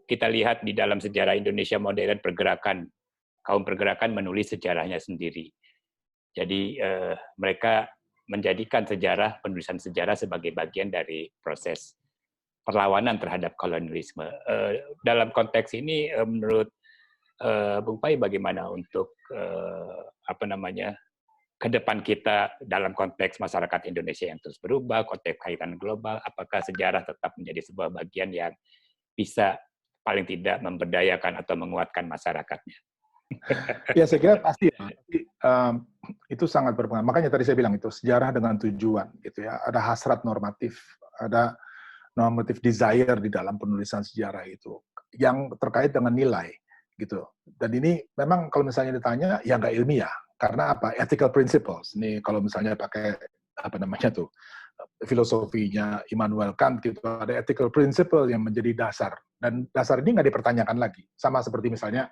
kita lihat di dalam sejarah Indonesia modern kaum pergerakan menulis sejarahnya sendiri. Jadi mereka menjadikan penulisan sejarah sebagai bagian dari proses perlawanan terhadap kolonialisme. Dalam konteks ini, menurut Bung Pai, bagaimana untuk ke depan kita dalam konteks masyarakat Indonesia yang terus berubah, konteks kaitan global, apakah sejarah tetap menjadi sebuah bagian yang bisa paling tidak memberdayakan atau menguatkan masyarakatnya? Ya, saya kira pasti ya. Tapi, itu sangat berpengaruh. Makanya tadi saya bilang itu sejarah dengan tujuan, gitu ya. Ada hasrat normatif, ada normative desire di dalam penulisan sejarah itu yang terkait dengan nilai, gitu. Dan ini memang kalau misalnya ditanya, ya nggak ilmiah. Karena apa? Ethical principles. Nih kalau misalnya pakai apa namanya tuh filosofinya Immanuel Kant gitu, ada ethical principle yang menjadi dasar. Dan dasar ini nggak dipertanyakan lagi. Sama seperti misalnya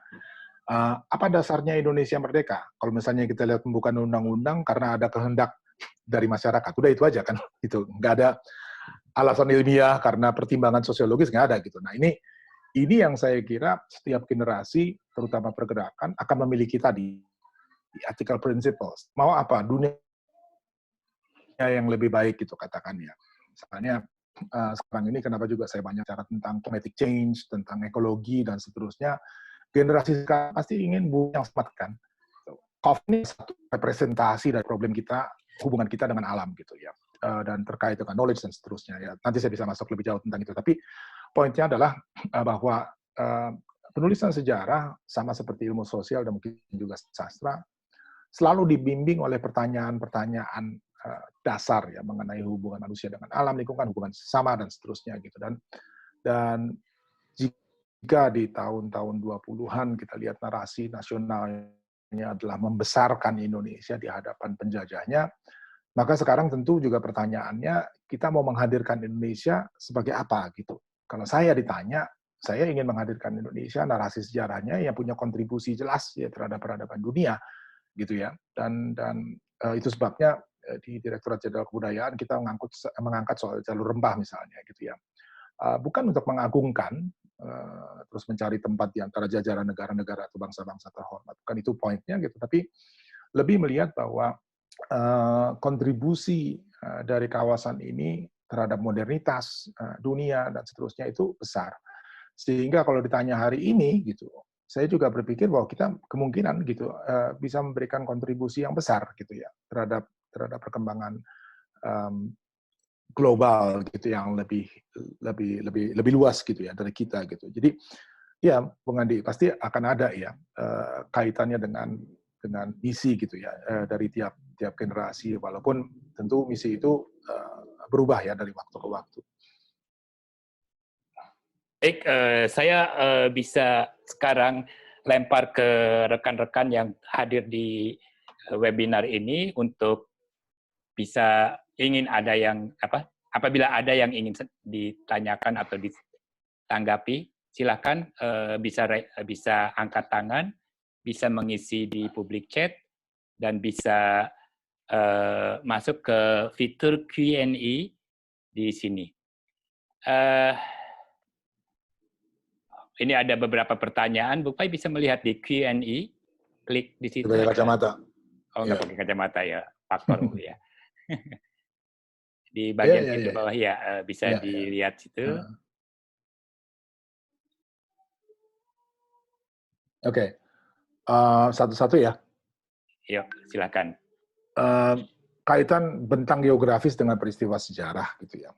apa dasarnya Indonesia merdeka? Kalau misalnya kita lihat pembukaan undang-undang karena ada kehendak dari masyarakat, udah itu aja kan, itu nggak ada alasan ilmiah karena pertimbangan sosiologis, nggak ada gitu. Nah ini yang saya kira setiap generasi, terutama pergerakan, akan memiliki tadi ethical principles. Mau apa? Dunia yang lebih baik gitu katakan ya. Misalnya sekarang ini kenapa juga saya banyak bicara tentang climatic change, tentang ekologi dan seterusnya. Generasi sekarang pasti ingin bumi yang selamat kan. COVID ini satu representasi dari problem kita, hubungan kita dengan alam gitu ya, dan terkait dengan knowledge dan seterusnya ya. Nanti saya bisa masuk lebih jauh tentang itu. Tapi poinnya adalah bahwa penulisan sejarah sama seperti ilmu sosial dan mungkin juga sastra selalu dibimbing oleh pertanyaan-pertanyaan dasar ya mengenai hubungan manusia dengan alam, lingkungan, hubungan sesama dan seterusnya gitu. Dan jika di tahun-tahun 20-an kita lihat narasi nasionalnya adalah membesarkan Indonesia di hadapan penjajahnya, maka sekarang tentu juga pertanyaannya, kita mau menghadirkan Indonesia sebagai apa gitu. Kalau saya ditanya, saya ingin menghadirkan Indonesia, narasi sejarahnya yang punya kontribusi jelas ya terhadap peradaban dunia gitu ya. Dan itu sebabnya di Direktorat Jenderal Kebudayaan kita mengangkat soal jalur rempah misalnya gitu ya. Bukan untuk mengagungkan terus mencari tempat di antara jajaran negara-negara atau bangsa-bangsa terhormat. Bukan itu poinnya gitu, tapi lebih melihat bahwa kontribusi dari kawasan ini terhadap modernitas dunia dan seterusnya itu besar. Sehingga kalau ditanya hari ini gitu, saya juga berpikir bahwa kita kemungkinan gitu bisa memberikan kontribusi yang besar gitu ya terhadap perkembangan global gitu yang lebih luas gitu ya dari kita gitu. Jadi ya Bung Andi pasti akan ada ya kaitannya dengan misi gitu ya dari tiap generasi, walaupun tentu misi itu berubah ya dari waktu ke waktu. Baik, saya bisa sekarang lempar ke rekan-rekan yang hadir di webinar ini untuk bisa apabila ada yang ingin ditanyakan atau ditanggapi, silakan bisa angkat tangan, bisa mengisi di public chat, dan bisa masuk ke fitur Q&A di sini. Ini ada beberapa pertanyaan. Bu Pai bisa melihat di Q&A, klik di situ. Pakai kacamata. Oh, nggak pakai kacamata ya, faktor ya. Di bagian pintu bawah ya, bisa dilihat situ. Oke, satu-satu ya. Yuk, silakan. Kaitan bentang geografis dengan peristiwa sejarah gitu ya.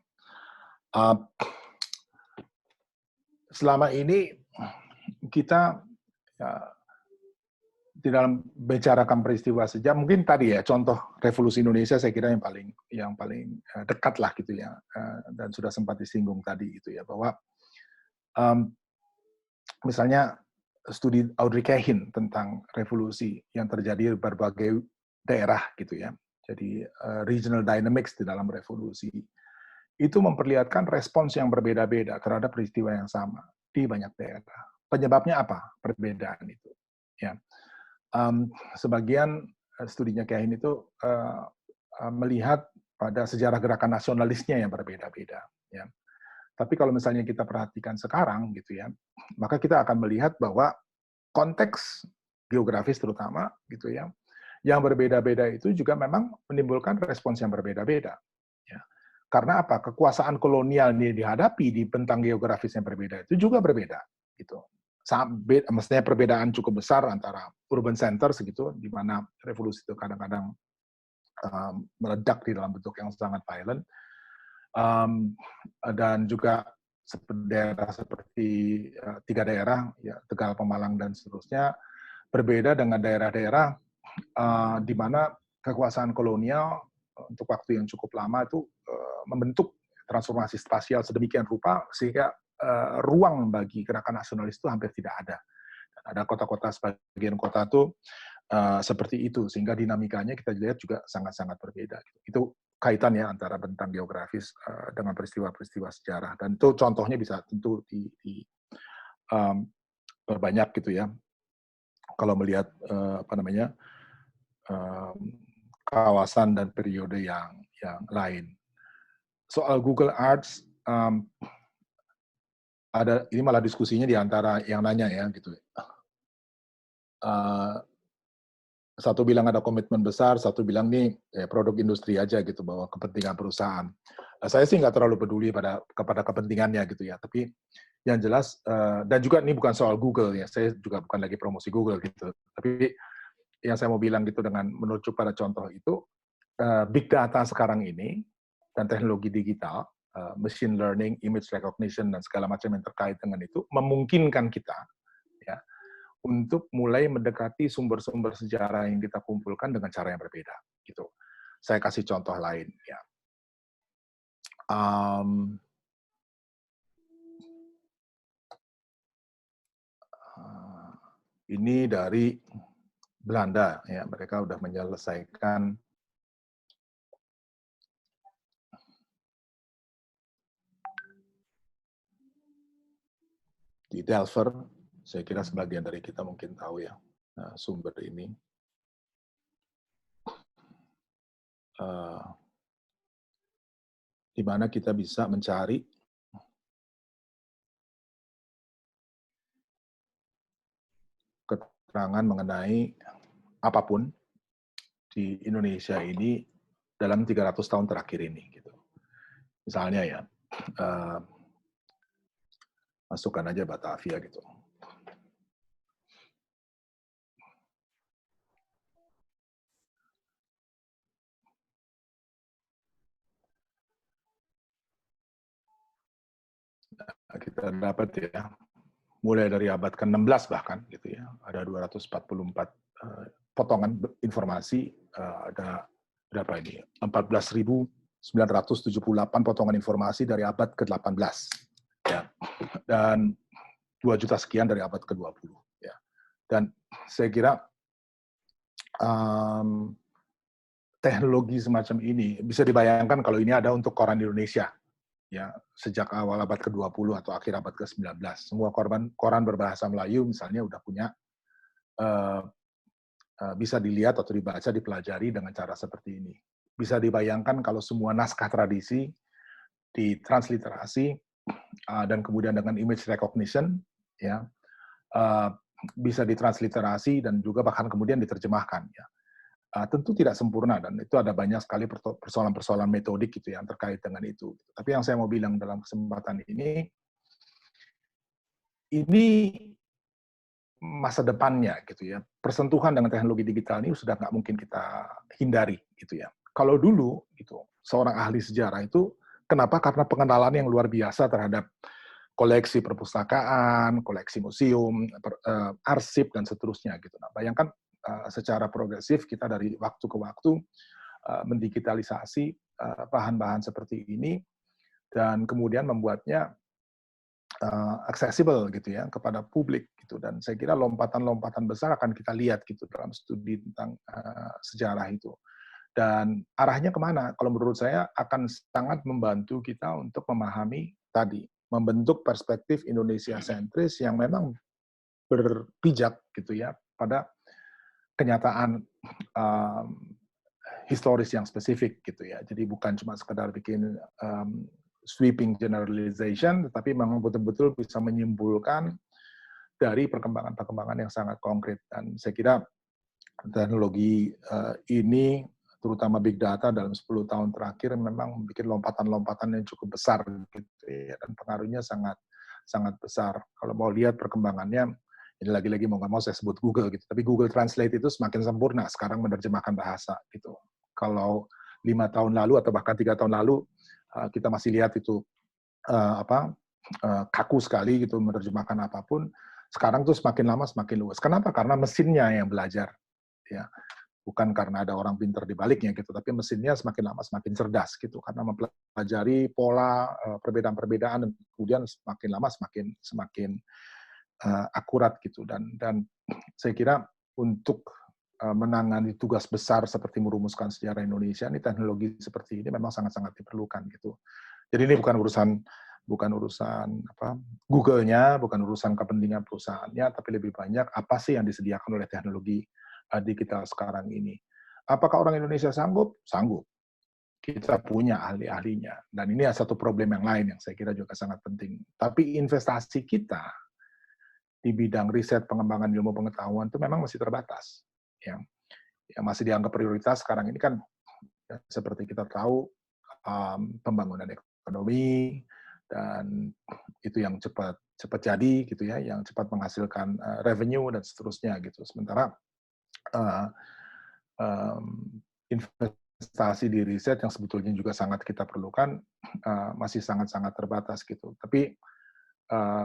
Selama ini kita di dalam bicarakan peristiwa sejarah, mungkin tadi ya contoh revolusi Indonesia saya kira yang paling dekat lah gitu ya, dan sudah sempat disinggung tadi gitu ya, bahwa misalnya studi Audrey Cahin tentang revolusi yang terjadi di berbagai daerah gitu ya, jadi regional dynamics di dalam revolusi itu memperlihatkan respons yang berbeda-beda terhadap peristiwa yang sama di banyak daerah. Penyebabnya apa perbedaan itu? Ya, sebagian studinya Cahin itu melihat pada sejarah gerakan nasionalisnya yang berbeda-beda. Ya. Tapi kalau misalnya kita perhatikan sekarang gitu ya, maka kita akan melihat bahwa konteks geografis terutama gitu ya, yang berbeda-beda itu juga memang menimbulkan respons yang berbeda-beda. Ya. Karena apa? Kekuasaan kolonial ini dihadapi di bentang geografis yang berbeda itu juga berbeda. Gitu. Maksudnya perbedaan cukup besar antara urban center segitu, di mana revolusi itu kadang-kadang meledak di dalam bentuk yang sangat violent, dan juga daerah seperti 3 daerah, ya, Tegal, Pemalang, dan seterusnya, berbeda dengan daerah-daerah di mana kekuasaan kolonial untuk waktu yang cukup lama itu membentuk transformasi spasial sedemikian rupa sehingga ruang bagi gerakan nasionalis itu hampir tidak ada. Dan ada kota-kota, sebagian kota itu seperti itu, sehingga dinamikanya kita lihat juga sangat-sangat berbeda. Itu kaitan ya antara bentang geografis dengan peristiwa-peristiwa sejarah, dan itu contohnya bisa tentu berbanyak gitu ya. Kalau melihat kawasan dan periode yang lain. Soal Google Arts, ini malah diskusinya di antara yang nanya ya gitu. Satu bilang ada komitmen besar, satu bilang nih produk industri aja gitu, bahwa kepentingan perusahaan. Saya sih nggak terlalu peduli kepada kepentingannya gitu ya, tapi yang jelas, dan juga ini bukan soal Google ya, saya juga bukan lagi promosi Google gitu, tapi yang saya mau bilang gitu dengan merujuk pada contoh itu, big data sekarang ini dan teknologi digital, machine learning, image recognition, dan segala macam yang terkait dengan itu memungkinkan kita ya untuk mulai mendekati sumber-sumber sejarah yang kita kumpulkan dengan cara yang berbeda. Gitu. Saya kasih contoh lain. Ya. Ini dari Belanda. Ya, mereka sudah menyelesaikan di Delver. Saya kira sebagian dari kita mungkin tahu ya sumber ini. Di mana kita bisa mencari keterangan mengenai apapun di Indonesia ini dalam 300 tahun terakhir ini. Gitu. Misalnya ya, masukkan aja Batavia gitu. Kita dapat ya, mulai dari abad ke-16 bahkan gitu ya, ada 244 potongan informasi, ada berapa ini? 14.978 potongan informasi dari abad ke-18 ya. Dan 2 juta sekian dari abad ke-20 ya. Dan saya kira teknologi semacam ini bisa dibayangkan kalau ini ada untuk koran Indonesia ya, sejak awal abad ke-20 atau akhir abad ke-19. Semua koran berbahasa Melayu misalnya udah punya bisa dilihat atau dibaca, dipelajari dengan cara seperti ini. Bisa dibayangkan kalau semua naskah tradisi ditransliterasi dan kemudian dengan image recognition ya, bisa ditransliterasi dan juga bahkan kemudian diterjemahkan ya. Tentu tidak sempurna dan itu ada banyak sekali persoalan-persoalan metodik gitu yang terkait dengan itu. Tapi yang saya mau bilang dalam kesempatan ini masa depannya gitu ya. Persentuhan dengan teknologi digital ini sudah nggak mungkin kita hindari gitu ya. Kalau dulu gitu, seorang ahli sejarah itu kenapa? Karena pengenalan yang luar biasa terhadap koleksi perpustakaan, koleksi museum, arsip dan seterusnya gitu. Nah, bayangkan secara progresif kita dari waktu ke waktu mendigitalisasi bahan-bahan seperti ini dan kemudian membuatnya aksesibel gitu ya kepada publik gitu, dan saya kira lompatan-lompatan besar akan kita lihat gitu dalam studi tentang sejarah itu, dan arahnya kemana? Kalau menurut saya akan sangat membantu kita untuk memahami tadi, membentuk perspektif Indonesia sentris yang memang berpijak gitu ya pada kenyataan historis yang spesifik gitu ya. Jadi bukan cuma sekedar bikin sweeping generalization, tetapi memang betul-betul bisa menyimpulkan dari perkembangan-perkembangan yang sangat konkret. Dan saya kira teknologi ini, terutama big data dalam 10 tahun terakhir memang membuat lompatan-lompatan yang cukup besar gitu ya, dan pengaruhnya sangat sangat besar. Kalau mau lihat perkembangannya, ini lagi-lagi mau nggak mau saya sebut Google gitu, tapi Google Translate itu semakin sempurna sekarang menerjemahkan bahasa gitu. Kalau 5 tahun lalu atau bahkan 3 tahun lalu kita masih lihat itu kaku sekali gitu menerjemahkan apapun. Sekarang tuh semakin lama semakin luas. Kenapa? Karena mesinnya yang belajar, ya. Bukan karena ada orang pintar di baliknya gitu, tapi mesinnya semakin lama semakin cerdas gitu, karena mempelajari pola perbedaan-perbedaan, dan kemudian semakin lama semakin akurat gitu. Dan saya kira untuk menangani tugas besar seperti merumuskan sejarah Indonesia, ini teknologi seperti ini memang sangat-sangat diperlukan gitu. Jadi ini bukan urusan Google-nya, bukan urusan kepentingan perusahaannya, tapi lebih banyak apa sih yang disediakan oleh teknologi digital sekarang ini. Apakah orang Indonesia sanggup? Sanggup. Kita punya ahli-ahlinya. Dan ini satu problem yang lain yang saya kira juga sangat penting. Tapi investasi kita di bidang riset pengembangan ilmu pengetahuan itu memang masih terbatas. Yang masih dianggap prioritas sekarang ini kan, seperti kita tahu, pembangunan ekonomi, dan itu yang cepat jadi gitu ya, yang cepat menghasilkan revenue dan seterusnya gitu. Sementara investasi di riset yang sebetulnya juga sangat kita perlukan masih sangat-sangat terbatas gitu. Tapi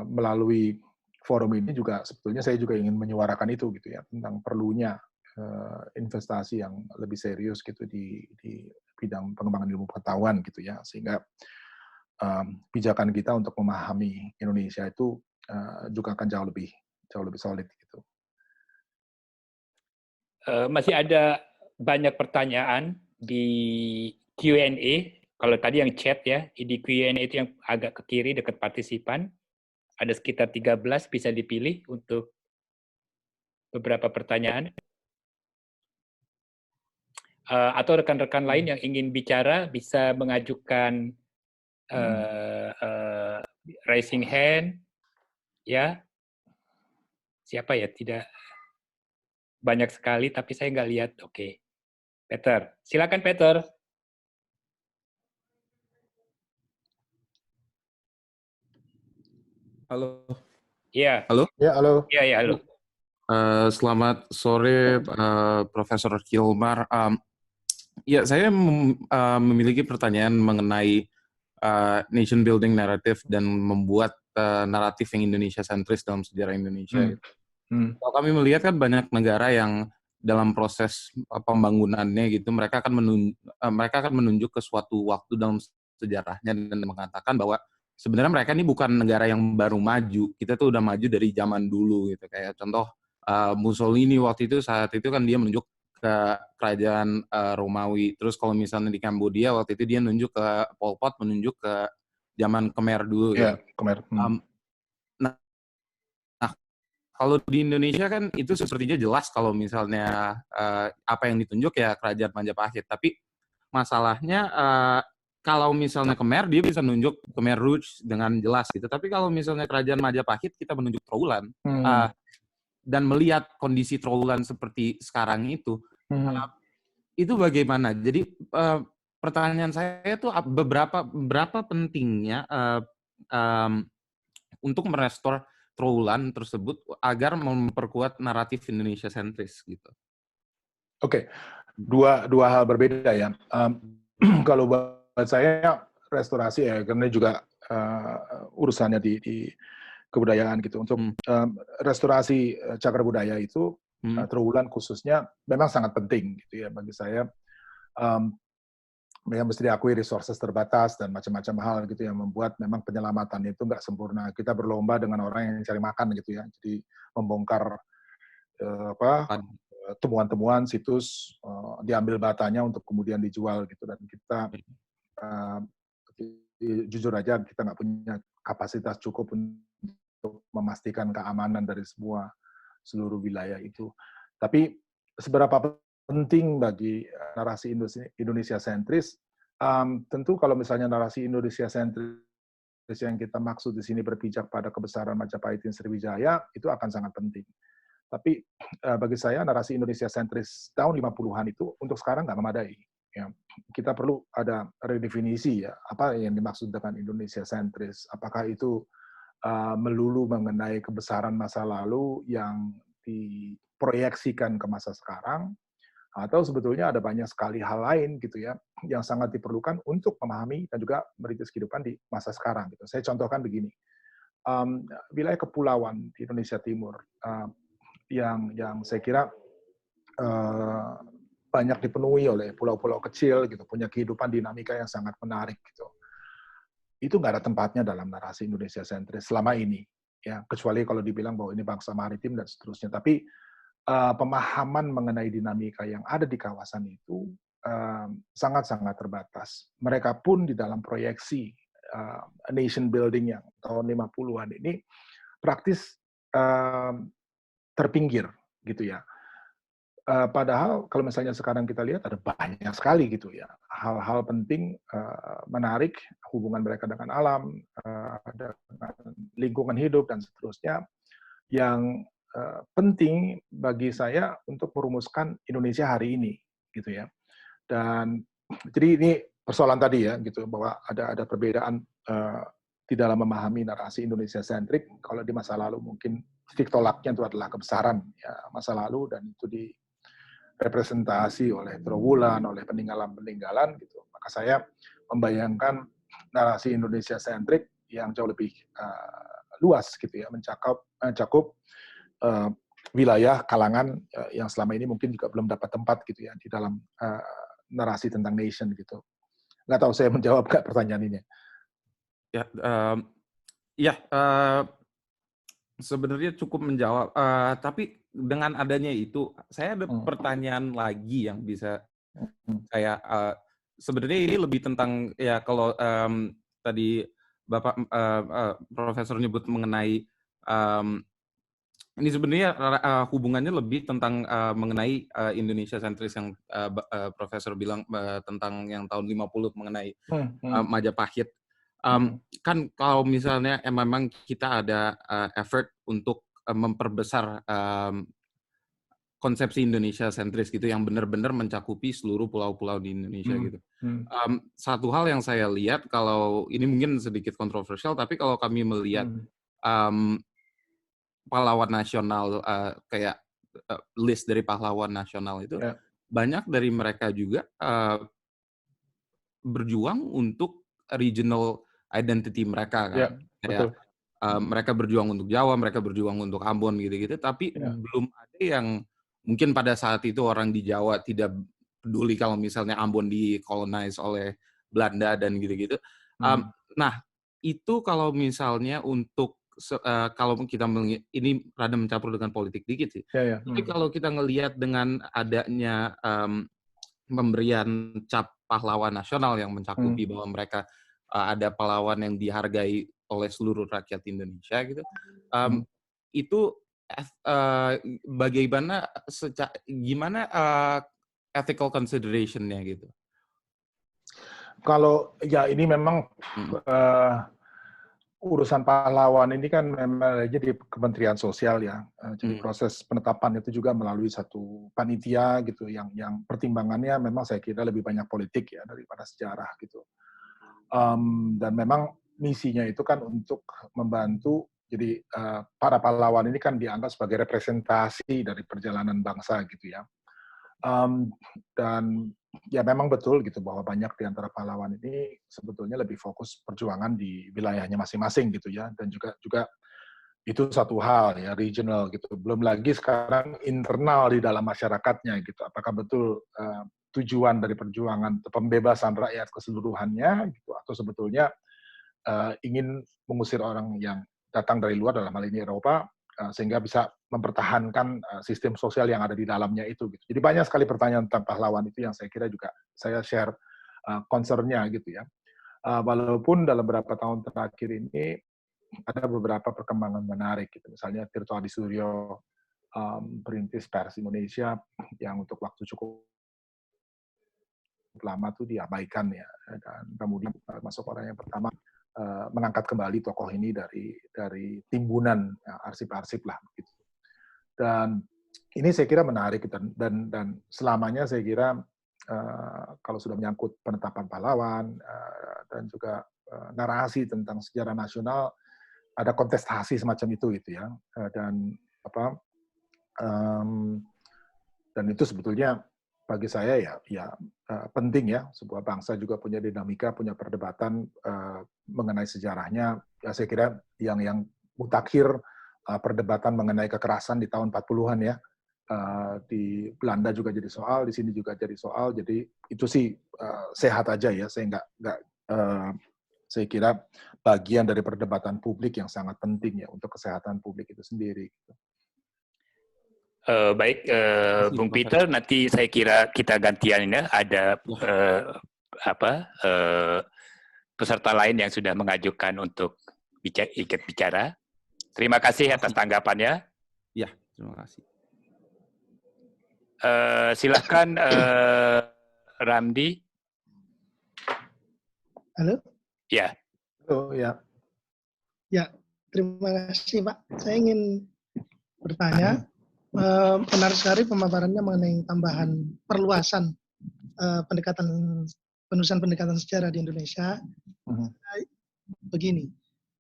melalui forum ini juga sebetulnya saya juga ingin menyuarakan itu gitu ya, tentang perlunya investasi yang lebih serius gitu di bidang pengembangan ilmu pengetahuan gitu ya, sehingga pijakan kita untuk memahami Indonesia itu juga akan jauh lebih solid gitu. Masih ada banyak pertanyaan di Q&A. Kalau tadi yang chat ya, di Q&A itu yang agak ke kiri dekat partisipan. Ada sekitar 13, bisa dipilih untuk beberapa pertanyaan. Atau rekan-rekan lain yang ingin bicara bisa mengajukan raising hand, ya. Siapa ya? Tidak banyak sekali, tapi saya nggak lihat. Oke. Peter, silakan Peter. Halo. Iya. Halo. Ya, halo. Iya, halo. Selamat sore, Profesor Kilmar. Ya, saya memiliki pertanyaan mengenai nation building narrative dan membuat naratif yang Indonesia sentris dalam sejarah Indonesia. Kalau kami melihat kan banyak negara yang dalam proses pembangunannya gitu, mereka akan menunjuk ke suatu waktu dalam sejarahnya dan mengatakan bahwa sebenarnya mereka ini bukan negara yang baru maju, kita tuh udah maju dari zaman dulu gitu. Kayak contoh Mussolini saat itu kan dia menunjuk ke kerajaan Romawi. Terus kalau misalnya di Kambodia waktu itu dia nunjuk ke Pol Pot, menunjuk ke zaman Khmer dulu. Ya, Khmer. Nah, kalau di Indonesia kan itu sepertinya jelas kalau misalnya apa yang ditunjuk ya kerajaan Majapahit. Tapi masalahnya kalau misalnya Khmer, dia bisa nunjuk Khmer Rouge dengan jelas gitu. Tapi kalau misalnya kerajaan Majapahit, kita menunjuk Trowulan. Dan melihat kondisi Trowulan seperti sekarang itu bagaimana? Jadi pertanyaan saya tuh berapa pentingnya untuk merestore Trowulan tersebut agar memperkuat naratif Indonesia sentris gitu. Oke. Dua hal berbeda ya. Kalau buat saya restorasi ya, karena juga urusannya di kebudayaan gitu. Untuk restorasi cagar budaya itu, Trowulan khususnya memang sangat penting gitu ya bagi saya. Yang mesti diakui resources terbatas dan macam-macam hal gitu yang membuat memang penyelamatan itu nggak sempurna. Kita berlomba dengan orang yang cari makan gitu ya. Jadi membongkar temuan-temuan situs, diambil batanya untuk kemudian dijual gitu, dan kita jujur aja kita nggak punya kapasitas cukup untuk memastikan keamanan dari seluruh wilayah itu. Tapi seberapa penting bagi narasi Indonesia sentris, Tentu kalau misalnya narasi Indonesia sentris yang kita maksud di sini berpijak pada kebesaran Majapahit dan Sriwijaya, itu akan sangat penting. Tapi bagi saya narasi Indonesia sentris tahun 50-an itu untuk sekarang nggak memadai. Ya. Kita perlu ada redefinisi ya, apa yang dimaksud dengan Indonesia sentris. Apakah itu melulu mengenai kebesaran masa lalu yang diproyeksikan ke masa sekarang, atau sebetulnya ada banyak sekali hal lain gitu ya yang sangat diperlukan untuk memahami dan juga merintis kehidupan di masa sekarang. Gitu. Saya contohkan begini, wilayah kepulauan di Indonesia Timur yang saya kira banyak dipenuhi oleh pulau-pulau kecil gitu, punya kehidupan dinamika yang sangat menarik gitu. Itu nggak ada tempatnya dalam narasi Indonesia sentris selama ini, ya kecuali kalau dibilang bahwa ini bangsa maritim dan seterusnya. Tapi pemahaman mengenai dinamika yang ada di kawasan itu sangat-sangat terbatas. Mereka pun di dalam proyeksi nation building yang tahun 50-an ini praktis terpinggir gitu ya. Padahal kalau misalnya sekarang kita lihat ada banyak sekali gitu ya hal-hal penting, menarik hubungan mereka dengan alam, dengan lingkungan hidup dan seterusnya yang penting bagi saya untuk merumuskan Indonesia hari ini gitu ya. Dan jadi ini persoalan tadi ya gitu bahwa ada perbedaan di dalam memahami narasi Indonesia sentrik. Kalau di masa lalu mungkin titik tolaknya itu adalah kebesaran ya masa lalu dan itu direpresentasi oleh Trowulan, oleh peninggalan-peninggalan gitu. Maka saya membayangkan narasi Indonesia sentrik yang jauh lebih luas gitu ya, mencakup wilayah kalangan yang selama ini mungkin juga belum dapat tempat gitu ya di dalam narasi tentang nation gitu. Nggak tahu saya menjawab nggak pertanyaan ini. Ya, sebenarnya cukup menjawab. Tapi dengan adanya itu, saya ada pertanyaan lagi yang bisa saya sebenarnya ini lebih tentang ya kalau tadi Bapak Profesor nyebut mengenai ini sebenarnya hubungannya lebih tentang mengenai Indonesia sentris yang Profesor bilang tentang yang tahun 50 mengenai Majapahit. Kan kalau misalnya memang kita ada effort untuk memperbesar konsepsi Indonesia sentris gitu yang benar-benar mencakupi seluruh pulau-pulau di Indonesia gitu. Satu hal yang saya lihat kalau ini mungkin sedikit kontroversial tapi kalau kami melihat pahlawan nasional kayak list dari pahlawan nasional itu banyak dari mereka juga berjuang untuk regional identity mereka kan. Kayak mereka berjuang untuk Jawa, mereka berjuang untuk Ambon gitu-gitu tapi belum ada yang mungkin pada saat itu orang di Jawa tidak peduli kalau misalnya Ambon dikolonize oleh Belanda dan gitu-gitu. Nah, itu kalau misalnya untuk kalau kita ini rada mencampur dengan politik dikit sih. Tapi kalau kita ngelihat dengan adanya pemberian cap pahlawan nasional yang mencakupi bahwa mereka ada pahlawan yang dihargai oleh seluruh rakyat Indonesia gitu, itu bagaimana gimana ethical consideration-nya gitu? Kalau ya ini memang urusan pahlawan ini kan memang aja di Kementerian Sosial ya. Jadi proses penetapan itu juga melalui satu panitia gitu yang pertimbangannya memang saya kira lebih banyak politik ya daripada sejarah gitu. Dan memang misinya itu kan untuk membantu jadi para pahlawan ini kan dianggap sebagai representasi dari perjalanan bangsa gitu ya. Dan ya memang betul gitu bahwa banyak di antara pahlawan ini sebetulnya lebih fokus perjuangan di wilayahnya masing-masing gitu ya, dan juga itu satu hal ya regional gitu. Belum lagi sekarang internal di dalam masyarakatnya gitu. Apakah betul tujuan dari perjuangan pembebasan rakyat keseluruhannya gitu atau sebetulnya ingin mengusir orang yang datang dari luar dalam hal ini Eropa sehingga bisa mempertahankan sistem sosial yang ada di dalamnya itu. Gitu. Jadi banyak sekali pertanyaan tentang pahlawan itu yang saya kira juga saya share concern-nya gitu ya. Walaupun dalam beberapa tahun terakhir ini ada beberapa perkembangan menarik gitu. Misalnya Tirto Adi Suryo, perintis pers Indonesia yang untuk waktu cukup cukup lama tuh diabaikan ya, dan kemudian masuk orang yang pertama mengangkat kembali tokoh ini dari timbunan arsip-arsip lah gitu. Dan ini saya kira menarik dan selamanya saya kira kalau sudah menyangkut penetapan pahlawan dan juga narasi tentang sejarah nasional, ada kontestasi semacam itu gitu ya. Dan dan itu sebetulnya bagi saya ya penting ya, sebuah bangsa juga punya dinamika, punya perdebatan mengenai sejarahnya. Ya saya kira yang mutakhir perdebatan mengenai kekerasan di tahun 40-an ya, di Belanda juga jadi soal, di sini juga jadi soal. Jadi itu sih sehat aja ya, saya kira bagian dari perdebatan publik yang sangat penting ya untuk kesehatan publik itu sendiri. Baik, Bung Peter, nanti saya kira kita gantian ya. Ada peserta lain yang sudah mengajukan untuk ikut bicara. Terima kasih atas tanggapannya. Ya, terima kasih. Silakan Ramdi. Halo? Ya. Halo, ya. Ya, terima kasih Pak. Saya ingin bertanya, menarik sekali pemaparannya mengenai tambahan perluasan penulisan pendekatan sejarah di Indonesia. Begini,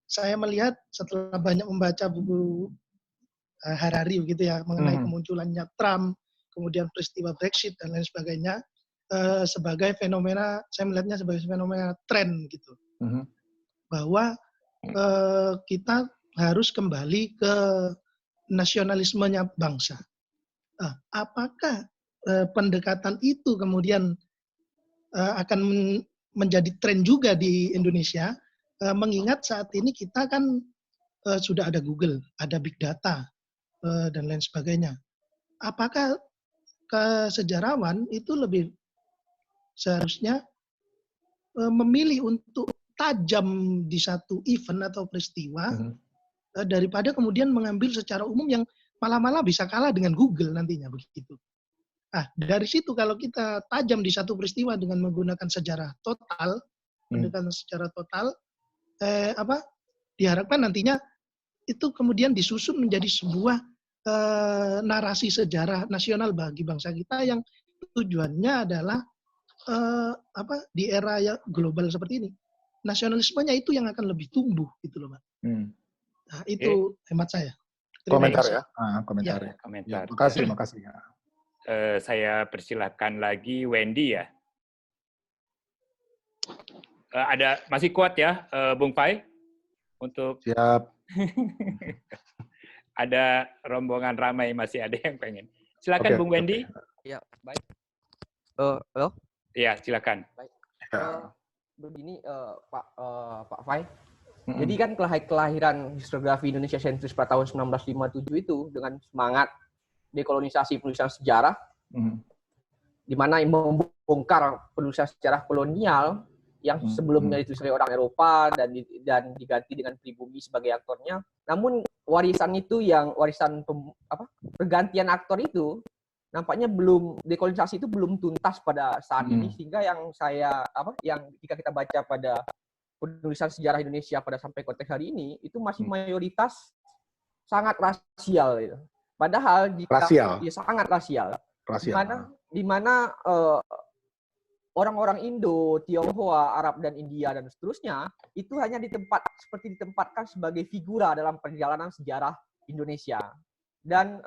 saya melihat setelah banyak membaca buku Harari gitu ya, mengenai kemunculannya Trump, kemudian peristiwa Brexit dan lain sebagainya, sebagai fenomena, saya melihatnya sebagai fenomena tren gitu. Bahwa kita harus kembali ke nasionalismenya bangsa. Apakah pendekatan itu kemudian akan menjadi tren juga di Indonesia, mengingat saat ini kita kan sudah ada Google, ada Big Data, dan lain sebagainya. Apakah sejarawan itu lebih seharusnya memilih untuk tajam di satu event atau peristiwa daripada kemudian mengambil secara umum yang malah bisa kalah dengan Google nantinya begitu. Dari situ kalau kita tajam di satu peristiwa dengan menggunakan sejarah total, pendekatan secara total, diharapkan nantinya itu kemudian disusun menjadi sebuah narasi sejarah nasional bagi bangsa kita yang tujuannya adalah di era yang global seperti ini. Nasionalismenya itu yang akan lebih tumbuh gitu loh, Pak. Nah, itu hemat saya. Komentar ya. Komentar. Ya, komentar. Ya, makasih. Saya persilahkan lagi Wendy ya. Masih kuat ya, Bung Pai? Untuk siap. Ada rombongan ramai, masih ada yang pengen. Silakan Bung Wendy. Ya, baik. Halo? Ya, silakan. Baik. Begini Pak Fai. Jadi kan kelahiran historiografi Indonesia sentris pada tahun 1957 itu dengan semangat dekolonisasi penulisan sejarah, di mana membongkar penulisan sejarah kolonial yang sebelumnya ditulis oleh orang Eropa dan diganti dengan pribumi sebagai aktornya. Namun warisan itu pergantian aktor itu nampaknya dekolonisasi itu belum tuntas pada saat ini, sehingga yang jika kita baca pada penulisan sejarah Indonesia pada sampai konteks hari ini itu masih mayoritas sangat rasial gitu. Padahal sangat rasial. Di mana orang-orang Indo, Tionghoa, Arab dan India dan seterusnya itu hanya ditempatkan sebagai figura dalam perjalanan sejarah Indonesia. Dan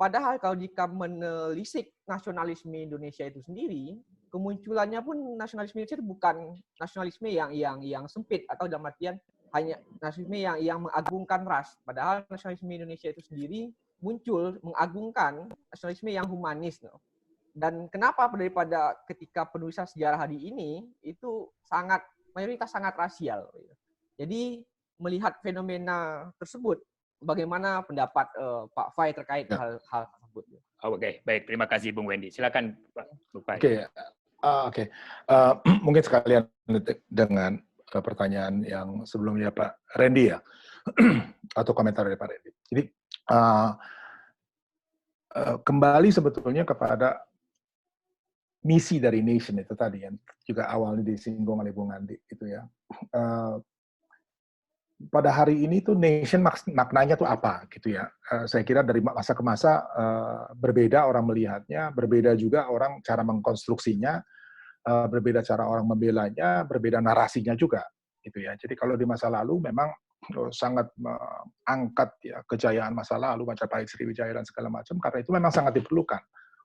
padahal kalau jika menelisik nasionalisme Indonesia itu sendiri, kemunculannya pun nasionalisme Indonesia itu bukan nasionalisme yang sempit atau dalam artian hanya nasionalisme yang mengagungkan ras. Padahal nasionalisme Indonesia itu sendiri muncul mengagungkan nasionalisme yang humanis. Dan kenapa daripada ketika penulisan sejarah hari ini itu mayoritas sangat rasial. Jadi melihat fenomena tersebut, bagaimana pendapat Pak Fai terkait hal tersebut? Oke, baik. Terima kasih Bung Wendy. Silakan Pak Fai. Oke. Mungkin sekalian dengan pertanyaan yang sebelumnya Pak Randy ya, atau komentar dari Pak Randy. Jadi kembali sebetulnya kepada misi dari nation itu tadi yang juga awalnya disinggung oleh Bung Andi itu ya. Pada hari ini tuh nation maknanya tuh apa gitu ya. Saya kira dari masa ke masa berbeda orang melihatnya, berbeda juga orang cara mengkonstruksinya, berbeda cara orang membelanya, berbeda narasinya juga gitu ya. Jadi kalau di masa lalu memang sangat mengangkat ya kejayaan masa lalu, Majapahit, Sriwijaya dan segala macam, karena itu memang sangat diperlukan.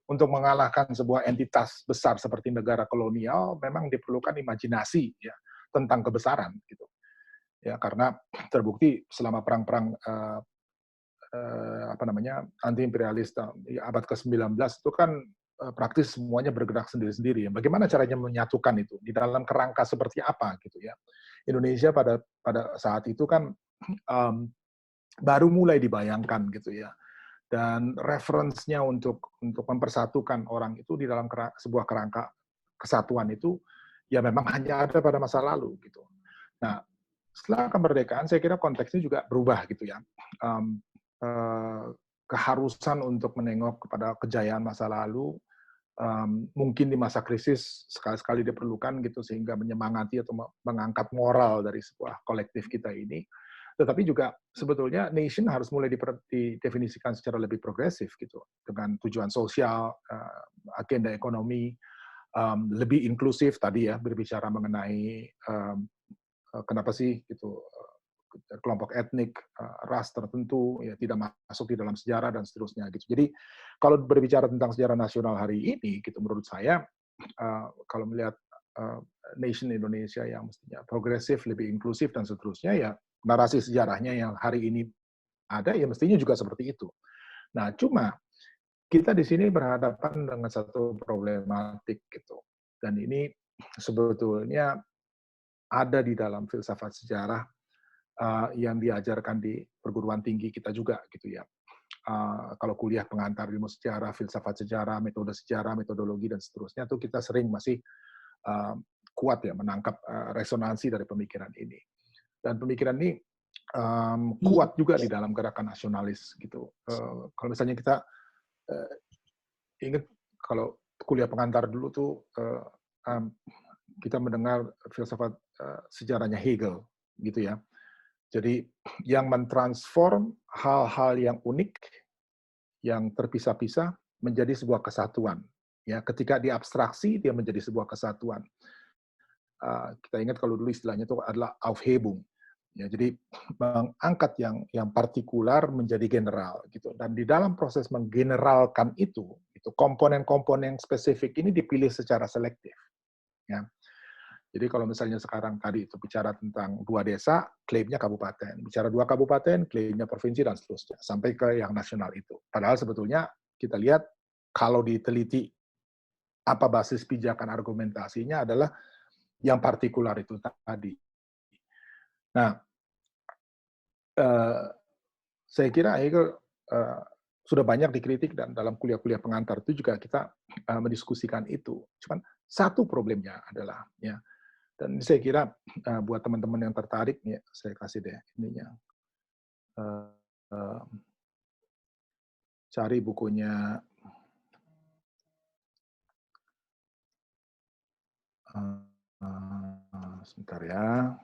Untuk mengalahkan sebuah entitas besar seperti negara kolonial, memang diperlukan imajinasi ya tentang kebesaran gitu. Ya, karena terbukti selama perang-perang anti-imperialis abad ke-19 itu kan praktis semuanya bergerak sendiri-sendiri. Bagaimana caranya menyatukan itu? Di dalam kerangka seperti apa gitu ya. Indonesia pada saat itu kan baru mulai dibayangkan gitu ya. Dan referensinya untuk mempersatukan orang itu di dalam sebuah kerangka kesatuan itu ya memang hanya ada pada masa lalu gitu. Nah, setelah kemerdekaan saya kira konteksnya juga berubah gitu ya. Keharusan untuk menengok kepada kejayaan masa lalu mungkin di masa krisis sekali-sekali diperlukan gitu sehingga menyemangati atau mengangkat moral dari sebuah kolektif kita ini. Tetapi juga sebetulnya nation harus mulai didefinisikan secara lebih progresif gitu dengan tujuan sosial, agenda ekonomi, lebih inklusif tadi ya berbicara mengenai kenapa sih gitu kelompok etnik, ras tertentu ya tidak masuk di dalam sejarah dan seterusnya gitu. Jadi kalau berbicara tentang sejarah nasional hari ini gitu menurut saya kalau melihat nation Indonesia yang mestinya progresif, lebih inklusif dan seterusnya ya narasi sejarahnya yang hari ini ada ya mestinya juga seperti itu. Nah, cuma kita di sini berhadapan dengan satu problematik gitu. Dan ini sebetulnya ada di dalam filsafat sejarah yang diajarkan di perguruan tinggi kita juga gitu ya. Kalau kuliah pengantar ilmu sejarah, filsafat sejarah, metodologi dan seterusnya tuh kita sering masih kuat ya menangkap resonansi dari pemikiran ini. Dan pemikiran ini kuat juga di dalam gerakan nasionalis gitu. Kalau misalnya kita ingat kalau kuliah pengantar dulu tuh kita mendengar filsafat sejarahnya Hegel gitu ya. Jadi yang mentransform hal-hal yang unik, yang terpisah-pisah menjadi sebuah kesatuan. Ya, ketika diabstraksi dia menjadi sebuah kesatuan. Kita ingat kalau dulu istilahnya itu adalah Aufhebung. Ya, jadi mengangkat yang partikular menjadi general gitu. Dan di dalam proses menggeneralkan itu komponen-komponen spesifik ini dipilih secara selektif. Ya. Jadi kalau misalnya sekarang tadi itu bicara tentang 2 desa, klaimnya kabupaten. Bicara 2 kabupaten, klaimnya provinsi dan seterusnya sampai ke yang nasional itu. Padahal sebetulnya kita lihat kalau diteliti apa basis pijakan argumentasinya adalah yang partikular itu tadi. Nah, saya kira Hegel sudah banyak dikritik dan dalam kuliah-kuliah pengantar itu juga kita mendiskusikan itu. Cuman satu problemnya adalah ya, dan saya kira buat teman-teman yang tertarik ya saya kasih deh ininya. Cari bukunya sebentar ya.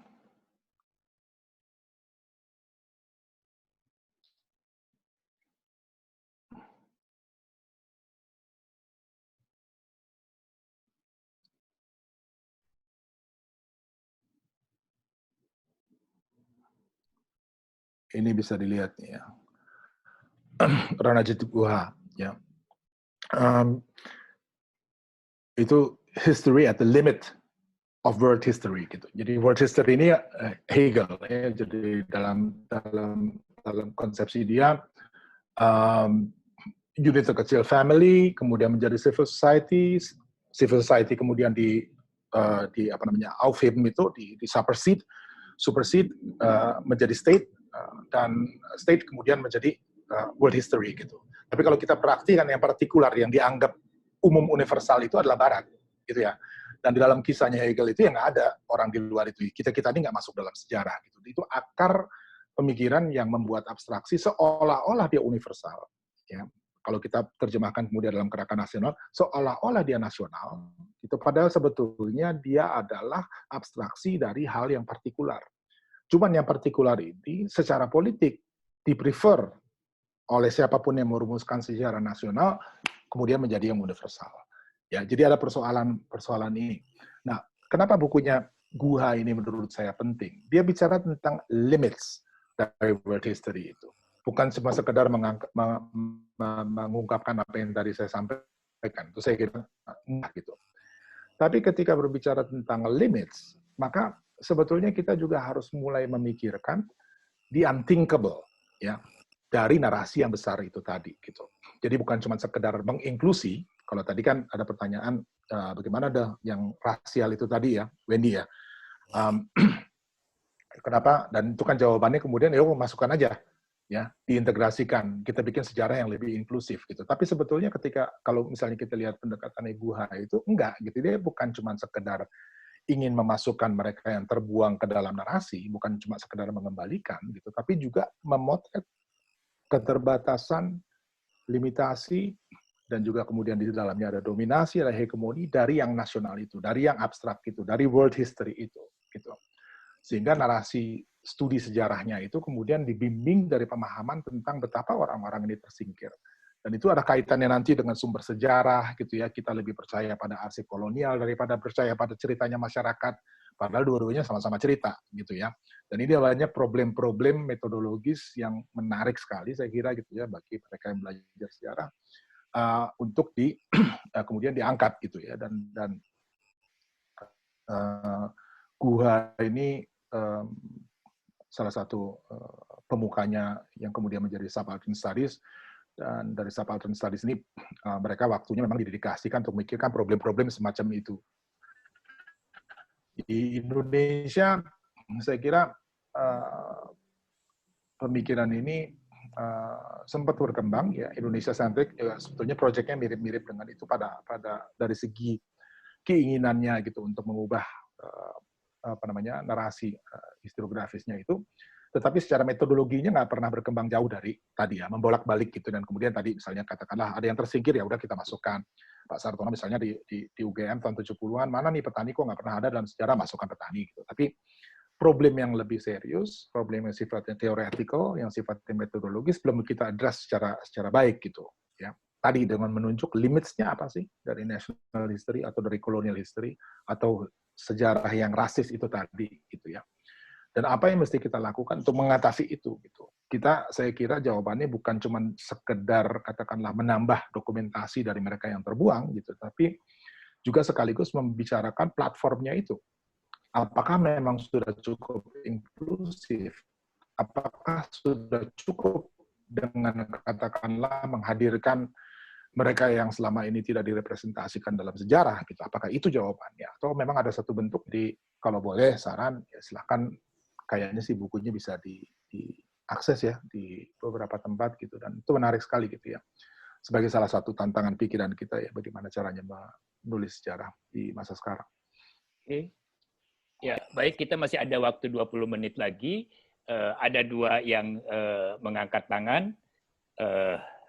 Ini bisa dilihat ya. Ranajit Guha ya. Itu history at the limit of world history gitu. Jadi world history ini Hegel ya. Jadi dalam konsepsi dia unit terkecil family, kemudian menjadi civil society kemudian di Aufheben itu di supersede menjadi state dan state kemudian menjadi world history gitu. Tapi kalau kita perhatikan yang partikular yang dianggap umum universal itu adalah Barat gitu ya. Dan di dalam kisahnya Hegel itu yang nggak ada orang di luar itu. Kita ini nggak masuk dalam sejarah gitu. Itu akar pemikiran yang membuat abstraksi seolah-olah dia universal. Ya. kalau kita terjemahkan kemudian dalam gerakan nasional, seolah-olah dia nasional, itu padahal sebetulnya dia adalah abstraksi dari hal yang partikular. Cuman yang partikular ini secara politik di-prefer oleh siapapun yang merumuskan sejarah nasional, kemudian menjadi yang universal. Ya, jadi ada persoalan ini. Nah, kenapa bukunya Guha ini menurut saya penting? Dia bicara tentang limits dari world history itu. Bukan cuma sekedar mengungkapkan apa yang tadi saya sampaikan. Itu saya kira enggak gitu. Tapi ketika berbicara tentang limits, maka sebetulnya kita juga harus mulai memikirkan the unthinkable, ya, dari narasi yang besar itu tadi gitu. Jadi bukan cuma sekedar menginklusi. Kalau tadi kan ada pertanyaan bagaimana ada yang rasial itu tadi ya, Wendy ya. Kenapa? Dan itu kan jawabannya kemudian ya masukkan aja, ya, diintegrasikan. Kita bikin sejarah yang lebih inklusif gitu. Tapi sebetulnya ketika kalau misalnya kita lihat pendekatan Guha itu enggak gitu. Dia bukan cuma sekedar ingin memasukkan mereka yang terbuang ke dalam narasi, bukan cuma sekedar mengembalikan gitu, tapi juga memotret keterbatasan, limitasi, dan juga kemudian di dalamnya ada dominasi, ada hegemoni dari yang nasional itu, dari yang abstrak itu, dari world history itu, gitu. Sehingga narasi studi sejarahnya itu kemudian dibimbing dari pemahaman tentang betapa orang-orang ini tersingkir. Dan itu ada kaitannya nanti dengan sumber sejarah, gitu ya. Kita lebih percaya pada arsip kolonial daripada percaya pada ceritanya masyarakat. Padahal dua-duanya sama-sama cerita, gitu ya. Dan ini banyak problem-problem metodologis yang menarik sekali, saya kira, gitu ya, bagi mereka yang belajar sejarah. Untuk kemudian diangkat gitu ya, dan Guha ini salah satu pemukanya yang kemudian menjadi subaltern studies, dan dari subaltern studies ini mereka waktunya memang didedikasikan untuk memikirkan problem-problem semacam itu. Di Indonesia saya kira pemikiran ini sempat berkembang ya, Indonesia centric ya, sebetulnya proyeknya mirip-mirip dengan itu pada dari segi keinginannya gitu untuk mengubah narasi historiografisnya itu, tetapi secara metodologinya nggak pernah berkembang jauh dari tadi ya, membolak-balik gitu. Dan kemudian tadi misalnya katakanlah ada yang tersingkir, ya udah kita masukkan. Pak Sartono misalnya di UGM tahun 70-an, mana nih petani kok nggak pernah ada dalam sejarah, masukkan petani gitu. Tapi problem yang lebih serius, problem yang sifatnya theoretical, yang sifatnya metodologis belum kita address secara baik gitu ya. Tadi dengan menunjuk limits-nya apa sih dari national history atau dari colonial history atau sejarah yang rasis itu tadi gitu ya. Dan apa yang mesti kita lakukan untuk mengatasi itu gitu. Saya kira jawabannya bukan cuma sekedar katakanlah menambah dokumentasi dari mereka yang terbuang gitu, tapi juga sekaligus membicarakan platformnya itu. Apakah memang sudah cukup inklusif? Apakah sudah cukup dengan katakanlah menghadirkan mereka yang selama ini tidak direpresentasikan dalam sejarah gitu? Apakah itu jawabannya? Atau memang ada satu bentuk kalau boleh saran ya silahkan, kayaknya sih bukunya bisa diakses ya di beberapa tempat gitu, dan itu menarik sekali gitu ya. Sebagai salah satu tantangan pikiran kita ya, bagaimana caranya menulis sejarah di masa sekarang. Oke. Ya, baik, kita masih ada waktu 20 menit lagi. Ada dua yang mengangkat tangan.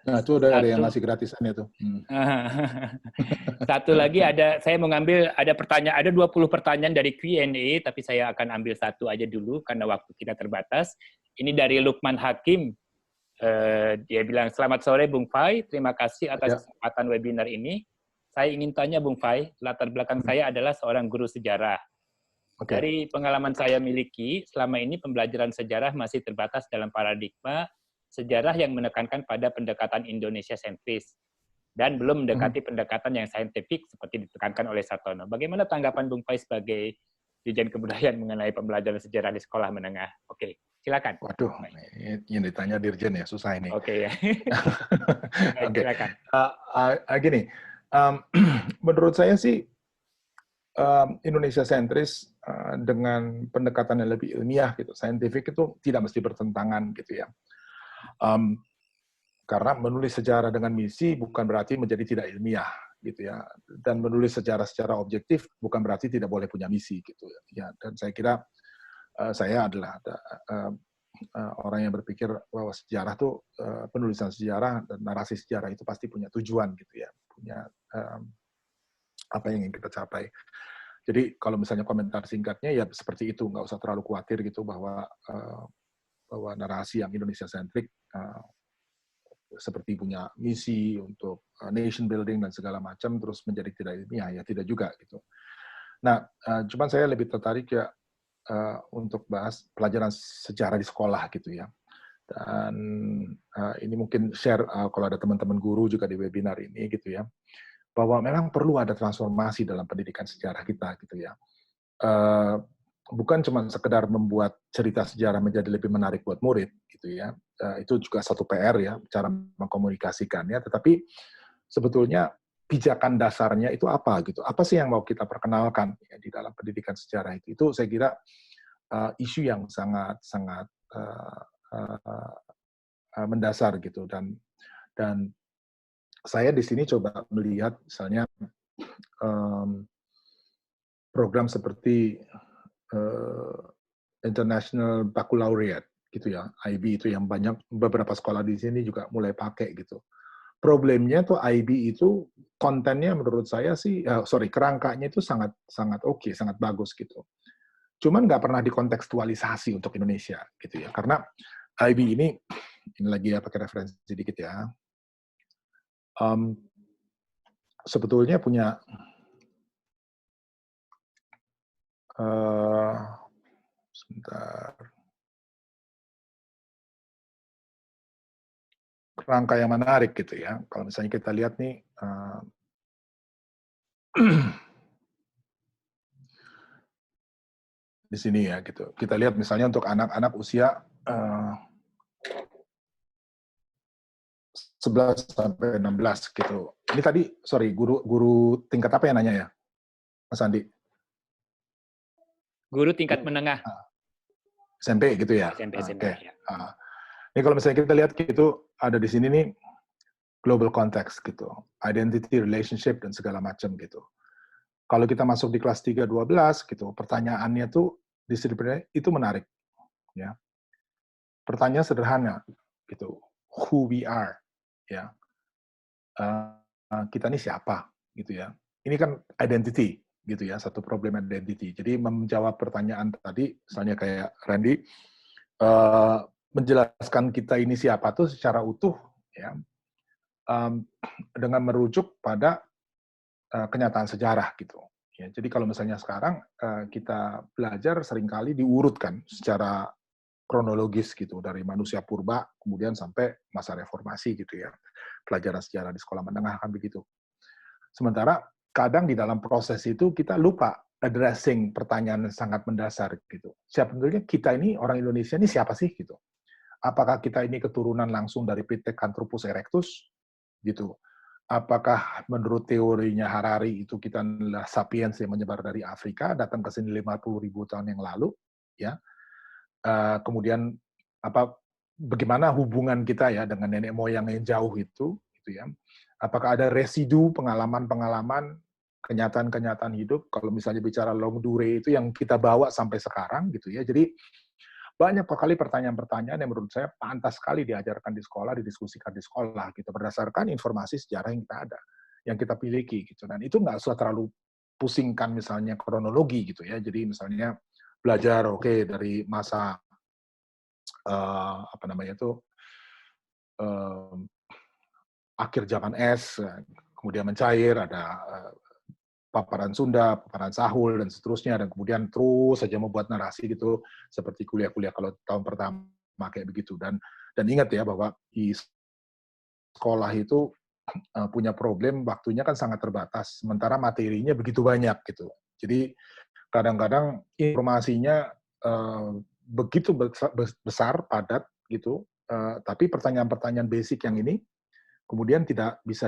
Nah, itu udah ada yang ngasih gratisannya tuh. Satu lagi saya mengambil ada 20 pertanyaan dari Q&A, tapi saya akan ambil satu aja dulu karena waktu kita terbatas. Ini dari Lukman Hakim. Dia bilang, selamat sore Bung Fai, terima kasih atas kesempatan webinar ini. Saya ingin tanya Bung Fai, latar belakang saya adalah seorang guru sejarah. Okay. Dari pengalaman saya miliki, selama ini pembelajaran sejarah masih terbatas dalam paradigma sejarah yang menekankan pada pendekatan Indonesia sentris dan belum mendekati pendekatan yang saintifik seperti ditekankan oleh Sartono. Bagaimana tanggapan Bung Fai sebagai Dirjen Kebudayaan mengenai pembelajaran sejarah di sekolah menengah? Oke, silakan. Waduh, ini ditanya Dirjen ya, susah ini. Oke ya. Oke. Silakan. Gini, menurut saya sih Indonesia sentris dengan pendekatan yang lebih ilmiah gitu, saintifik itu tidak mesti bertentangan gitu ya. Karena menulis sejarah dengan misi bukan berarti menjadi tidak ilmiah gitu ya, dan menulis sejarah secara objektif bukan berarti tidak boleh punya misi gitu ya. Dan saya kira saya adalah orang yang berpikir bahwa sejarah tuh penulisan sejarah dan narasi sejarah itu pasti punya tujuan gitu ya, punya apa yang ingin kita capai. Jadi kalau misalnya komentar singkatnya ya seperti itu, nggak usah terlalu khawatir gitu bahwa narasi yang Indonesia sentrik seperti punya misi untuk nation building dan segala macam terus menjadi tidak ilmiah, ya tidak juga gitu. Nah, cuman saya lebih tertarik ya untuk bahas pelajaran sejarah di sekolah gitu ya. Dan ini mungkin share kalau ada teman-teman guru juga di webinar ini gitu ya, bahwa memang perlu ada transformasi dalam pendidikan sejarah kita gitu ya. Bukan cuma sekedar membuat cerita sejarah menjadi lebih menarik buat murid gitu ya. Itu juga satu PR ya, cara mengkomunikasikannya, tetapi sebetulnya pijakan dasarnya itu apa gitu. Apa sih yang mau kita perkenalkan ya, di dalam pendidikan sejarah itu? Itu saya kira isu yang sangat mendasar gitu, dan saya di sini coba melihat misalnya program seperti International Baccalaureate gitu ya, IB itu yang banyak beberapa sekolah di sini juga mulai pakai gitu. Problemnya tuh IB itu kontennya menurut saya sih, kerangkanya itu sangat oke, sangat bagus gitu. Cuman nggak pernah dikontekstualisasi untuk Indonesia gitu ya, karena IB ini lagi ya pakai referensi sedikit ya. Sebetulnya punya sebentar, kerangka yang menarik gitu ya. Kalau misalnya kita lihat nih, di sini ya gitu. Kita lihat misalnya untuk anak-anak usia 11 sampai 16 gitu. Ini tadi, sorry, guru tingkat apa yang nanya ya, Mas Andi? Guru tingkat menengah. SMP gitu ya? SMP, Okay. Ya. Ini kalau misalnya kita lihat gitu, ada di sini nih, global context gitu, identity, relationship, dan segala macam gitu. Kalau kita masuk di kelas 3-12 gitu, pertanyaannya tuh disiplinnya itu menarik. Ya. Pertanyaan sederhana gitu, who we are, ya. Kita ini siapa gitu ya. Ini kan identity gitu ya, satu problem identity. Jadi menjawab pertanyaan tadi, misalnya kayak Randy, menjelaskan kita ini siapa tuh secara utuh ya, dengan merujuk pada kenyataan sejarah gitu. Ya, jadi kalau misalnya sekarang kita belajar seringkali diurutkan secara kronologis gitu, dari manusia purba kemudian sampai masa reformasi gitu ya. Pelajaran sejarah di sekolah menengah kan begitu. Sementara kadang di dalam proses itu kita lupa addressing pertanyaan yang sangat mendasar gitu. Sebenarnya kita ini orang Indonesia ini siapa sih gitu? Apakah kita ini keturunan langsung dari Pithecanthropus erectus gitu? Apakah menurut teorinya Harari itu kita adalah sapiens yang menyebar dari Afrika datang ke sini 50.000 tahun yang lalu ya? Kemudian bagaimana hubungan kita ya dengan nenek moyang yang jauh itu gitu ya? Apakah ada residu pengalaman-pengalaman, kenyataan-kenyataan hidup, kalau misalnya bicara long dure itu yang kita bawa sampai sekarang gitu ya. Jadi banyak sekali pertanyaan-pertanyaan yang menurut saya pantas sekali diajarkan di sekolah, didiskusikan di sekolah gitu, berdasarkan informasi sejarah yang kita ada, yang kita miliki gitu. Dan itu nggak usah terlalu pusingkan misalnya kronologi gitu ya. Jadi misalnya belajar dari masa akhir zaman es, kemudian mencair, ada paparan Sunda, paparan Sahul, dan seterusnya, dan kemudian terus saja membuat narasi gitu, seperti kuliah-kuliah kalau tahun pertama kayak begitu. Dan ingat ya bahwa di sekolah itu punya problem, waktunya kan sangat terbatas, sementara materinya begitu banyak gitu. Jadi kadang-kadang informasinya begitu besar, padat gitu, tapi pertanyaan-pertanyaan basic yang ini kemudian tidak bisa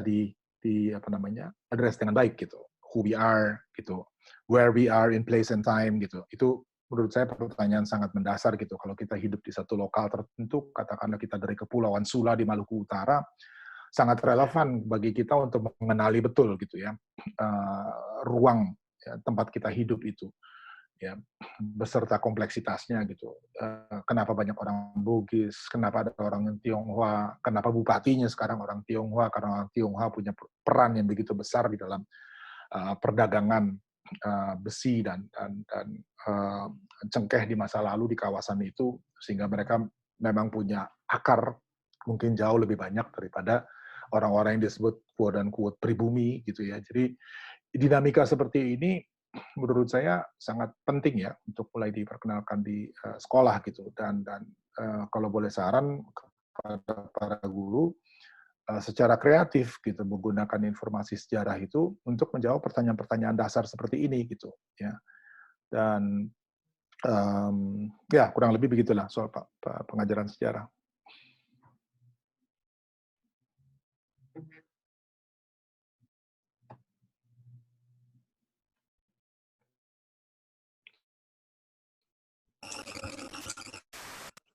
address dengan baik gitu. Who we are gitu, where we are in place and time gitu. Itu menurut saya pertanyaan sangat mendasar gitu. Kalau kita hidup di satu lokal tertentu, katakanlah kita dari Kepulauan Sula di Maluku Utara, sangat relevan bagi kita untuk mengenali betul gitu ya ruang ya, tempat kita hidup itu. ya, beserta kompleksitasnya gitu. Kenapa banyak orang Bugis, kenapa ada orang yang Tionghoa, kenapa bupatinya sekarang orang Tionghoa, karena orang Tionghoa punya peran yang begitu besar di dalam perdagangan besi dan cengkeh di masa lalu di kawasan itu, sehingga mereka memang punya akar mungkin jauh lebih banyak daripada orang-orang yang disebut quote-unquote pribumi gitu ya. Jadi dinamika seperti ini menurut saya sangat penting ya untuk mulai diperkenalkan di sekolah gitu, dan kalau boleh saran kepada para guru secara kreatif gitu menggunakan informasi sejarah itu untuk menjawab pertanyaan-pertanyaan dasar seperti ini gitu ya. Dan ya kurang lebih begitulah soal pengajaran sejarah.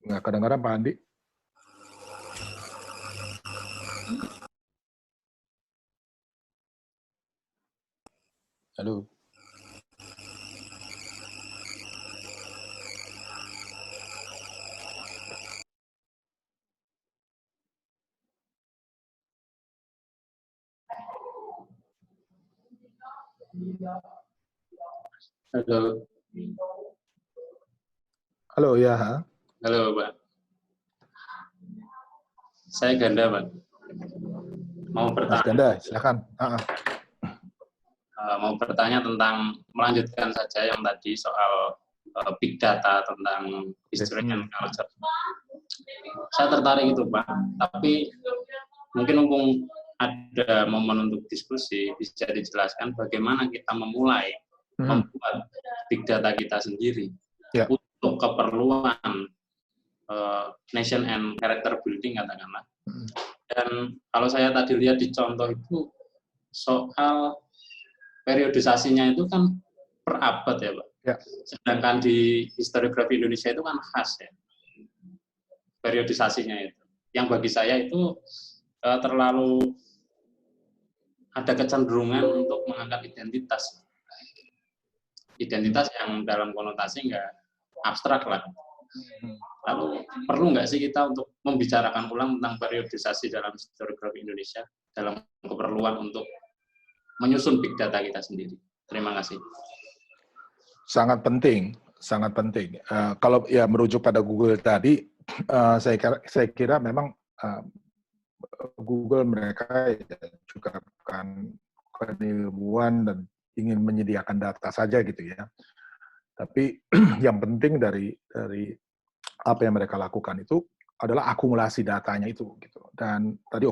Nggak kedengaran Pak Andi? Halo. Halo. Halo ya. Halo Pak. Saya Ganda Pak. Mau Mas bertanya. Ganda, silakan. Mau bertanya tentang, melanjutkan saja yang tadi soal big data tentang history and culture. Saya tertarik itu Pak, tapi mungkin mumpung ada momen untuk diskusi, bisa dijelaskan bagaimana kita memulai membuat big data kita sendiri untuk keperluan nation and character building katakanlah. Dan kalau saya tadi lihat di contoh itu soal periodisasinya itu kan per abad ya Pak. Ya. Sedangkan di historiografi Indonesia itu kan khas ya periodisasinya itu. Yang bagi saya itu terlalu ada kecenderungan untuk mengangkat identitas yang dalam konotasi nggak abstrak lah. Lalu perlu nggak sih kita untuk membicarakan ulang tentang periodisasi dalam historiografi Indonesia dalam keperluan untuk menyusun big data kita sendiri? Terima kasih. Sangat penting, sangat penting. Kalau ya merujuk pada Google tadi, saya kira memang Google mereka juga bukan ilmuwan dan ingin menyediakan data saja gitu ya. Tapi yang penting dari apa yang mereka lakukan itu adalah akumulasi datanya itu gitu. Dan tadi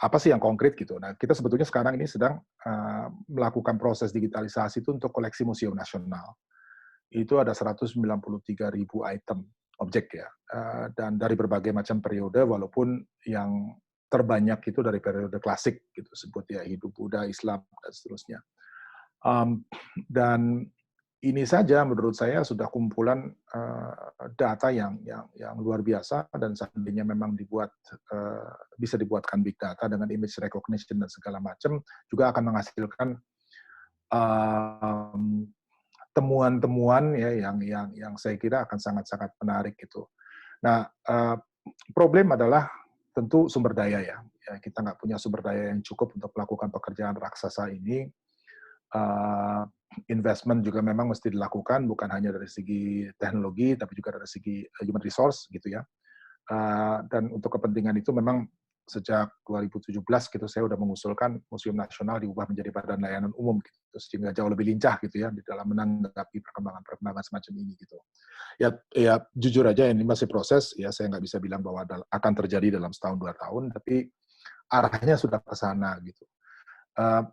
apa sih yang konkret gitu. Nah, kita sebetulnya sekarang ini sedang melakukan proses digitalisasi itu untuk koleksi Museum Nasional. Itu ada 193.000 item objek ya, dan dari berbagai macam periode, walaupun yang terbanyak itu dari periode klasik gitu, sebut ya hidup Buddha, Islam dan seterusnya. Dan ini saja menurut saya sudah kumpulan data yang luar biasa, dan seandainya memang bisa dibuatkan big data dengan image recognition dan segala macam, juga akan menghasilkan temuan-temuan ya yang saya kira akan sangat-sangat menarik gitu. Nah, problem adalah tentu sumber daya ya. Kita nggak punya sumber daya yang cukup untuk melakukan pekerjaan raksasa ini. Investment juga memang mesti dilakukan, bukan hanya dari segi teknologi, tapi juga dari segi human resource gitu ya. Dan untuk kepentingan itu memang sejak 2017 gitu saya sudah mengusulkan Museum Nasional diubah menjadi badan layanan umum gitu, sehingga jauh lebih lincah gitu ya di dalam menanggapi perkembangan semacam ini gitu. Ya jujur aja ini masih proses ya, saya nggak bisa bilang bahwa akan terjadi dalam setahun 2 tahun, tapi arahnya sudah ke sana gitu.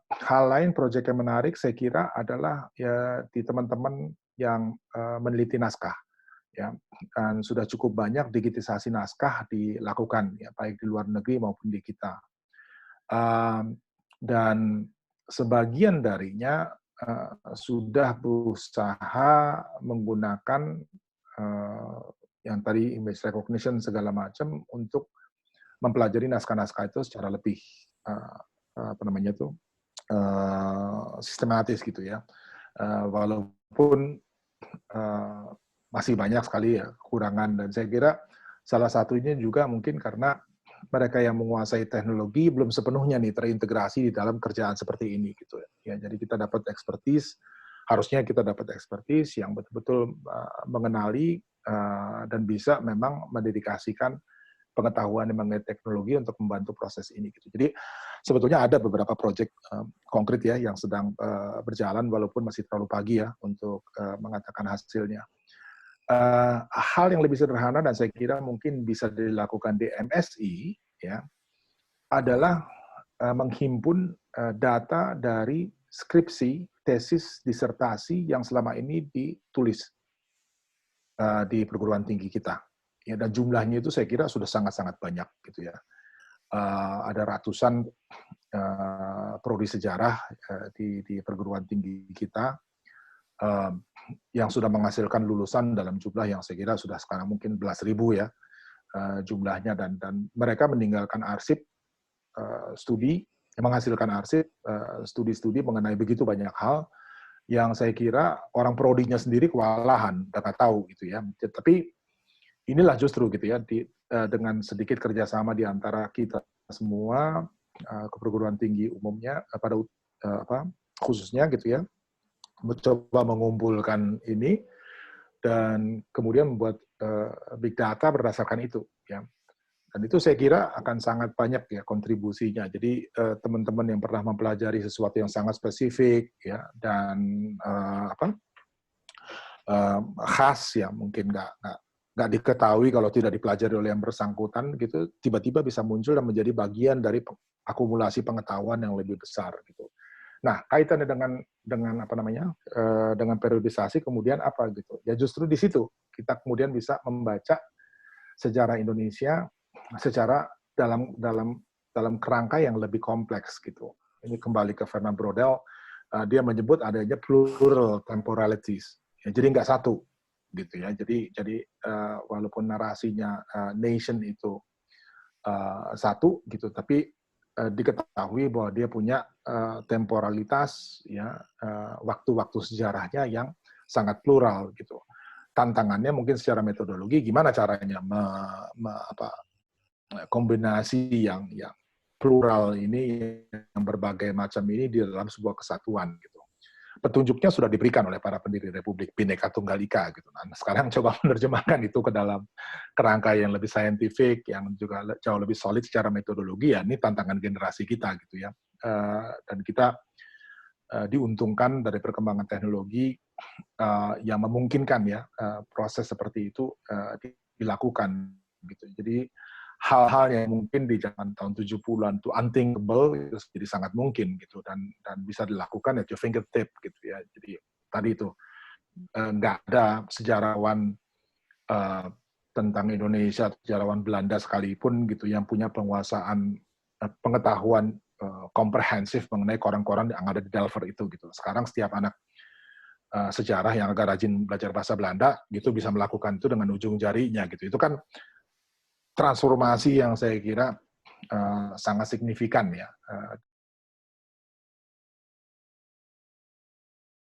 Hal lain proyek yang menarik saya kira adalah ya di teman-teman yang meneliti naskah ya, dan sudah cukup banyak digitisasi naskah dilakukan ya, baik di luar negeri maupun di kita, dan sebagian darinya sudah berusaha menggunakan yang tadi image recognition segala macam untuk mempelajari naskah-naskah itu secara lebih sistematis gitu ya. walaupun masih banyak sekali ya kekurangan, dan saya kira salah satunya juga mungkin karena mereka yang menguasai teknologi belum sepenuhnya nih terintegrasi di dalam kerjaan seperti ini gitu ya. Jadi kita dapat harusnya kita dapat expertise yang betul-betul mengenali dan bisa memang mendedikasikan pengetahuan mengenai teknologi untuk membantu proses ini gitu. Jadi sebetulnya ada beberapa proyek konkret ya yang sedang berjalan walaupun masih terlalu pagi ya untuk mengatakan hasilnya. Hal yang lebih sederhana dan saya kira mungkin bisa dilakukan di MSI ya adalah menghimpun data dari skripsi, tesis, disertasi yang selama ini ditulis di perguruan tinggi kita. Ya, dan jumlahnya itu saya kira sudah sangat-sangat banyak gitu ya. Ada ratusan prodi sejarah di perguruan tinggi kita yang sudah menghasilkan lulusan dalam jumlah yang saya kira sudah sekarang mungkin belas ribu ya jumlahnya, dan mereka meninggalkan arsip studi, menghasilkan arsip studi-studi mengenai begitu banyak hal yang saya kira orang prodinya sendiri kewalahan, nggak tahu gitu ya. Tapi inilah justru gitu ya dengan sedikit kerjasama di antara kita semua perguruan tinggi umumnya pada khususnya gitu ya, mencoba mengumpulkan ini dan kemudian membuat big data berdasarkan itu ya. Dan itu saya kira akan sangat banyak ya kontribusinya. Jadi teman-teman yang pernah mempelajari sesuatu yang sangat spesifik ya dan khas ya mungkin nggak diketahui kalau tidak dipelajari oleh yang bersangkutan gitu, tiba-tiba bisa muncul dan menjadi bagian dari akumulasi pengetahuan yang lebih besar gitu. Nah, kaitannya dengan dengan periodisasi kemudian apa gitu. Ya justru di situ kita kemudian bisa membaca sejarah Indonesia secara dalam kerangka yang lebih kompleks gitu. Ini kembali ke Fernand Braudel, dia menyebut adanya plural temporalities. Ya, jadi nggak satu gitu ya. Jadi walaupun narasinya nation itu satu gitu, tapi diketahui bahwa dia punya temporalitas ya waktu-waktu sejarahnya yang sangat plural gitu. Tantangannya mungkin secara metodologi gimana caranya kombinasi yang plural ini, yang berbagai macam ini di dalam sebuah kesatuan gitu. Petunjuknya sudah diberikan oleh para pendiri Republik Bhinneka Tunggal Ika gitu. Nah, sekarang coba menerjemahkan itu ke dalam kerangka yang lebih saintifik, yang juga jauh lebih solid secara metodologi, ya ini tantangan generasi kita gitu ya. Dan kita diuntungkan dari perkembangan teknologi yang memungkinkan ya proses seperti itu dilakukan gitu. Jadi hal-hal yang mungkin di zaman tahun 70-an itu unthinkable itu jadi sangat mungkin gitu, dan bisa dilakukan at your fingertip gitu ya. Jadi tadi itu nggak ada sejarawan tentang Indonesia, sejarawan Belanda sekalipun gitu yang punya penguasaan pengetahuan komprehensif mengenai koran-koran yang ada di Delver itu gitu. Sekarang setiap anak sejarah yang agak rajin belajar bahasa Belanda gitu bisa melakukan itu dengan ujung jarinya gitu. Itu kan transformasi yang saya kira sangat signifikan ya